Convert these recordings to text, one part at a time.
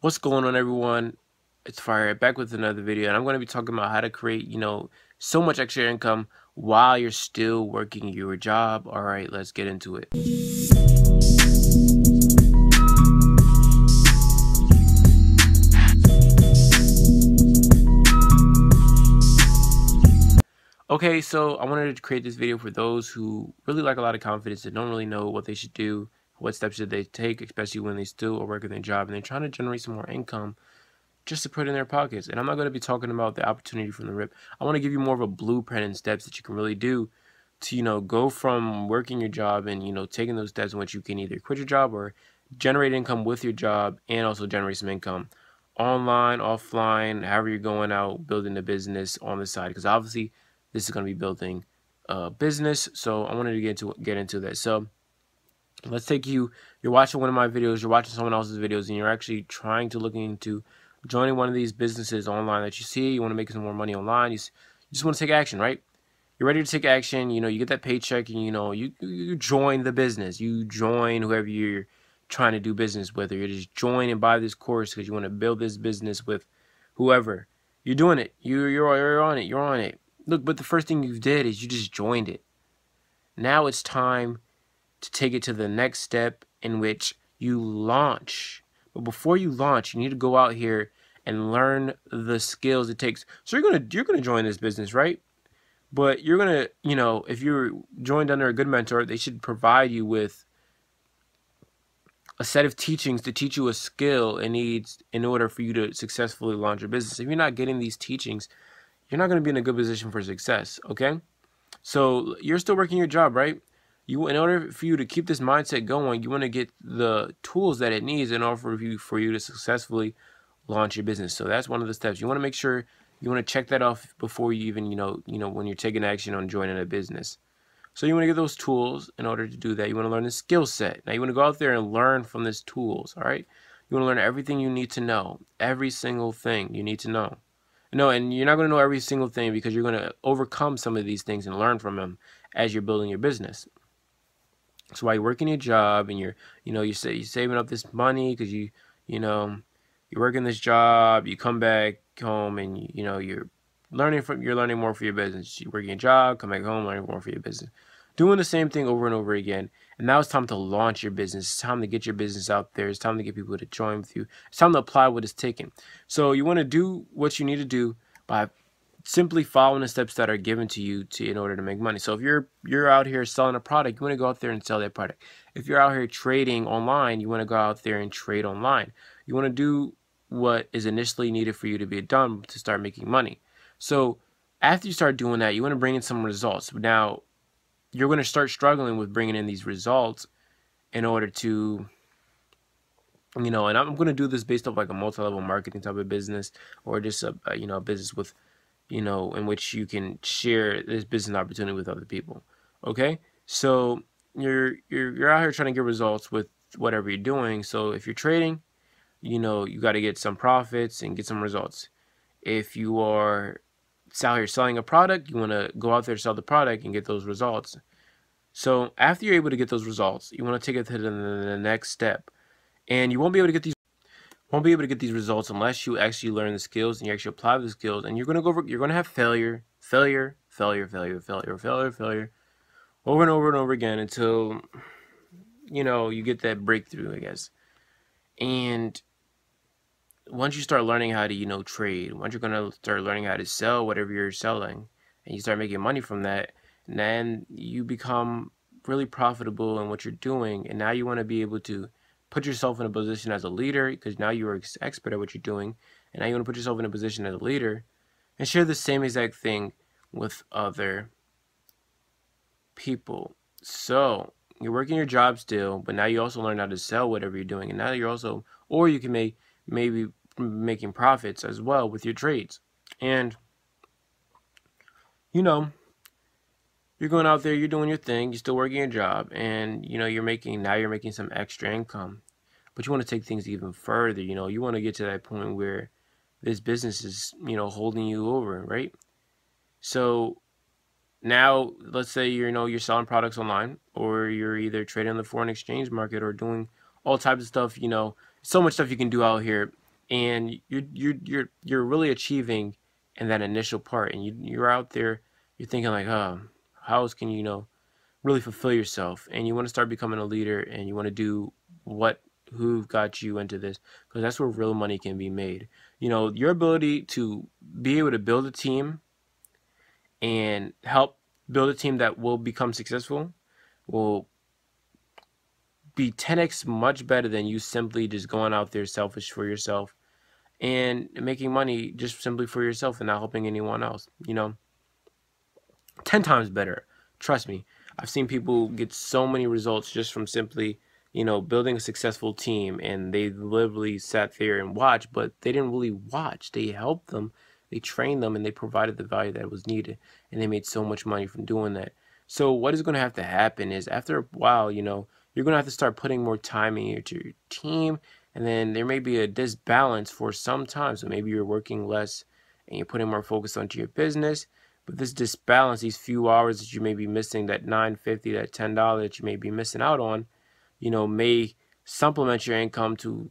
What's going on, everyone? It's Fire back with another video, and I'm going to be talking about how to create, so much extra income while you're still working your job. All right, let's get into it. Okay, so I wanted to create this video for those who really lack a lot of confidence and don't really know what they should do, what steps should they take, especially when they still are working their job and they're trying to generate some more income just to put in their pockets. And I'm not going to be talking about the opportunity from the rip. I want to give you more of a blueprint and steps that you can really do to, go from working your job and, taking those steps in which you can either quit your job or generate income with your job and also generate some income online, offline, however you're going out, building a business on the side. Because obviously this is going to be building a business. So I wanted to get into that. So let's take you're watching one of my videos, you're watching someone else's videos, and you're actually trying to look into joining one of these businesses online that you see. You want to make some more money online. You just want to take action, right? You're ready to take action. You get that paycheck, and you join the business. You join whoever you're trying to do business with, or you just join and buy this course because you want to build this business with whoever. You're doing it. You're on it. You're on it. Look, but the first thing you did is you just joined it. Now it's time to take it to the next step in which you launch. But before you launch, you need to go out here and learn the skills it takes. So you're gonna join this business, right? But you're gonna, if you're joined under a good mentor, they should provide you with a set of teachings to teach you a skill it needs in order for you to successfully launch your business. If you're not getting these teachings, you're not gonna be in a good position for success, okay? So you're still working your job, right? In order for you to keep this mindset going, you want to get the tools that it needs in order for you to successfully launch your business. So that's one of the steps. You want to make sure you want to check that off before you even, when you're taking action on joining a business. So you want to get those tools in order to do that. You want to learn the skill set. Now you want to go out there and learn from these tools, all right? You want to learn everything you need to know, every single thing you need to know. No, and you're not going to know every single thing because you're going to overcome some of these things and learn from them as you're building your business. So while you're working your job and you're saving up this money because you're working this job, you come back home and you're learning more for your business. You're working your job, come back home, learning more for your business, doing the same thing over and over again. And now it's time to launch your business. It's time to get your business out there. It's time to get people to join with you. It's time to apply what it's taken. So you want to do what you need to do by simply following the steps that are given to you in order to make money. So if you're out here selling a product, you want to go out there and sell that product. If you're out here trading online, you want to go out there and trade online. You want to do what is initially needed for you to be done to start making money. So after you start doing that, you want to bring in some results. Now, you're going to start struggling with bringing in these results in order to, and I'm going to do this based off like a multi-level marketing type of business, or just a business with, in which you can share this business opportunity with other people. Okay, so you're out here trying to get results with whatever you're doing. So if you're trading, you got to get some profits and get some results. If you are out here selling a product, you want to go out there, sell the product, and get those results. So after you're able to get those results, you want to take it to the next step, and you won't be able to get these results unless you actually learn the skills and you actually apply the skills. And you're gonna have failure, over and over and over again until you get that breakthrough, I guess. And once you start learning how to trade, once you're gonna start learning how to sell whatever you're selling, and you start making money from that, and then you become really profitable in what you're doing. And now you want to be able to put yourself in a position as a leader, because now you're an expert at what you're doing, and now you want to put yourself in a position as a leader and share the same exact thing with other people. So you're working your job still, but now you also learn how to sell whatever you're doing, and now you're also, or you can maybe making profits as well with your trades. And you're going out there, you're doing your thing, you're still working your job, and you're making some extra income. But you want to take things even further. You want to get to that point where this business is holding you over, right? So now let's say you're selling products online, or you're either trading on the foreign exchange market, or doing all types of stuff. So much stuff you can do out here and you're really achieving in that initial part, and you're out there, you're thinking like, oh, how else can you really fulfill yourself, and you want to start becoming a leader, and you want to do what who got you into this, because that's where real money can be made. Your ability to be able to build a team and help build a team that will become successful will be 10x much better than you simply just going out there selfish for yourself and making money just simply for yourself and not helping anyone else. 10 times better. Trust me. I've seen people get so many results just from simply, building a successful team, and they literally sat there and watched, but they didn't really watch. They helped them, they trained them, and they provided the value that was needed, and they made so much money from doing that. So what is going to have to happen is after a while, you're going to have to start putting more time into your team, and then there may be a disbalance for some time. So maybe you're working less and you're putting more focus onto your business. But this disbalance, these few hours that you may be missing, that $9.50, that $10 that you may be missing out on, may supplement your income to,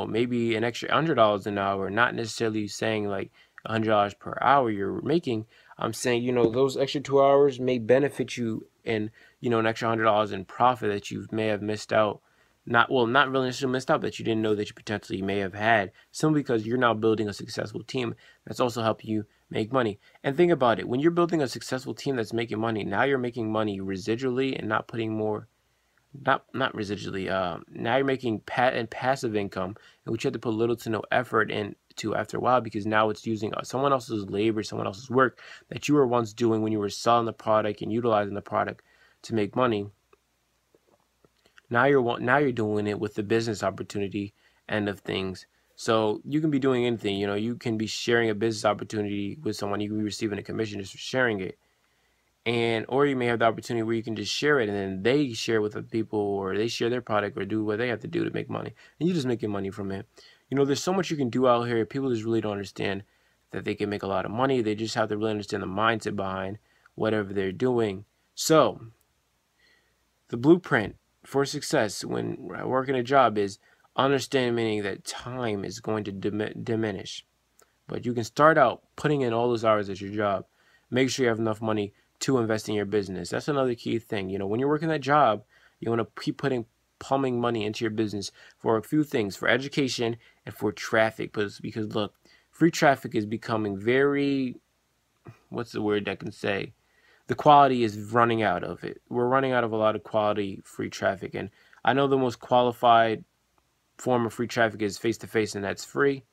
maybe an extra $100 an hour. Not necessarily saying like $100 per hour you're making. I'm saying, those extra 2 hours may benefit you in, an extra $100 in profit that you may have missed out. Not really necessarily missed out, that you didn't know that you potentially may have had, simply because you're now building a successful team that's also helping you make money. And think about it, when you're building a successful team that's making money, now you're making money residually and not putting more, not residually, now you're making passive income, and which you have to put little to no effort into after a while, because now it's using someone else's labor, someone else's work that you were once doing when you were selling the product and utilizing the product to make money. Now you're doing it with the business opportunity end of things. So you can be doing anything. You can be sharing a business opportunity with someone. You can be receiving a commission just for sharing it, or you may have the opportunity where you can just share it, and then they share with other people, or they share their product, or do what they have to do to make money, and you're just making money from it. There's so much you can do out here. People just really don't understand that they can make a lot of money. They just have to really understand the mindset behind whatever they're doing. So the blueprint for success when working a job is understanding that time is going to diminish. But you can start out putting in all those hours at your job. Make sure you have enough money to invest in your business. That's another key thing. When you're working that job, you want to keep pumping money into your business for a few things: for education and for traffic. Because look, free traffic is becoming very, what's the word I can say? The quality is running out of it. We're running out of a lot of quality free traffic. And I know the most qualified form of free traffic is face-to-face, and that's free.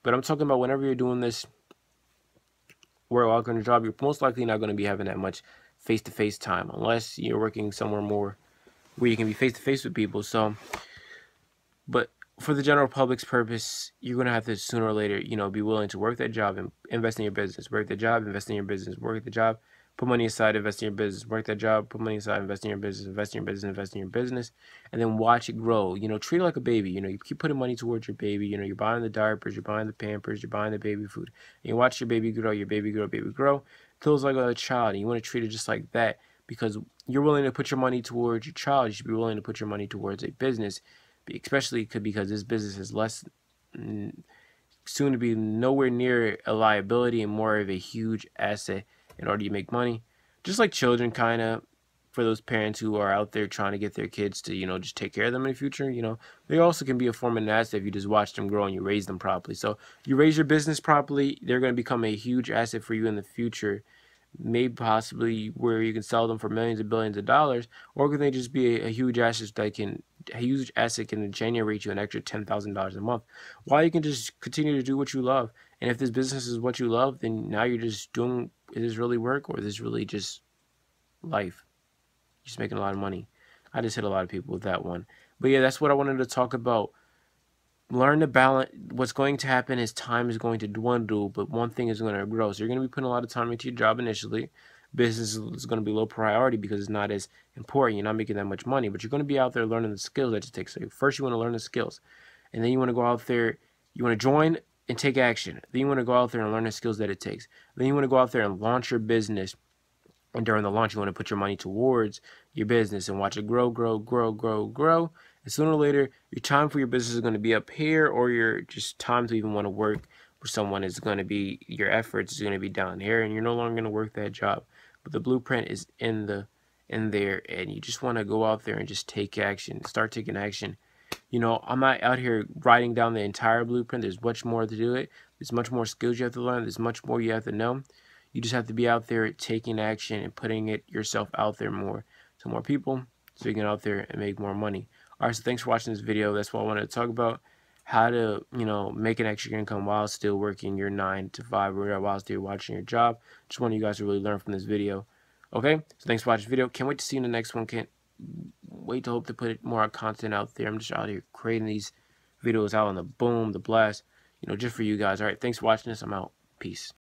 But I'm talking about whenever you're doing this, we're all going to job, you're most likely not going to be having that much face-to-face time, unless you're working somewhere more where you can be face-to-face with people. So, but for the general public's purpose, you're going to have to sooner or later, be willing to work that job and invest in your business. Work the job, invest in your business. Work the job, put money aside, invest in your business. Work that job, put money aside, invest in your business. Invest in your business, invest in your business, and then watch it grow. Treat it like a baby. You keep putting money towards your baby. You're buying the diapers, you're buying the Pampers, you're buying the baby food. And you watch your baby grow, baby grow. Till it's like a child, and you want to treat it just like that, because you're willing to put your money towards your child. You should be willing to put your money towards a business, especially because this business is less, soon to be nowhere near a liability and more of a huge asset in order to make money. Just like children, kind of, for those parents who are out there trying to get their kids to, just take care of them in the future, they also can be a form of an asset if you just watch them grow and you raise them properly. So you raise your business properly, they're going to become a huge asset for you in the future. Maybe possibly where you can sell them for millions and billions of dollars, or could they just be a huge asset that can generate you an extra $10,000 a month, while you can just continue to do what you love. And if this business is what you love, then now you're just doing, is this really work, or is this really just life? You're just making a lot of money. I just hit a lot of people with that one. But yeah, that's what I wanted to talk about. Learn to balance. What's going to happen is time is going to dwindle, but one thing is going to grow. So you're going to be putting a lot of time into your job initially. Business is going to be low priority because it's not as important. You're not making that much money, but you're going to be out there learning the skills that it takes. So first you want to learn the skills, and then you want to go out there, you want to join and take action. Then you want to go out there and learn the skills that it takes. Then you want to go out there and launch your business. And during the launch, you want to put your money towards your business and watch it grow, grow, grow, grow, grow. And sooner or later, your time for your business is going to be up here, or your just time to even want to work for someone is going to be, your efforts is going to be down here, and you're no longer going to work that job. But the blueprint is in there, and you just want to go out there and just take action, start taking action. You know, I'm not out here writing down the entire blueprint. There's much more to do it. There's much more skills you have to learn. There's much more you have to know. You just have to be out there taking action and putting it yourself out there more to more people, so you can get out there and make more money. All right, so thanks for watching this video. That's what I wanted to talk about. How to, you know, make an extra income while still working your 9 to 5 or while still watching your job. Just want you guys to really learn from this video. Okay, so thanks for watching this video. Can't wait to see you in the next one. Can't wait to hope to put more content out there. I'm just out here creating these videos out on the boom, the blast, you know, just for you guys. All right, thanks for watching this. I'm out. Peace.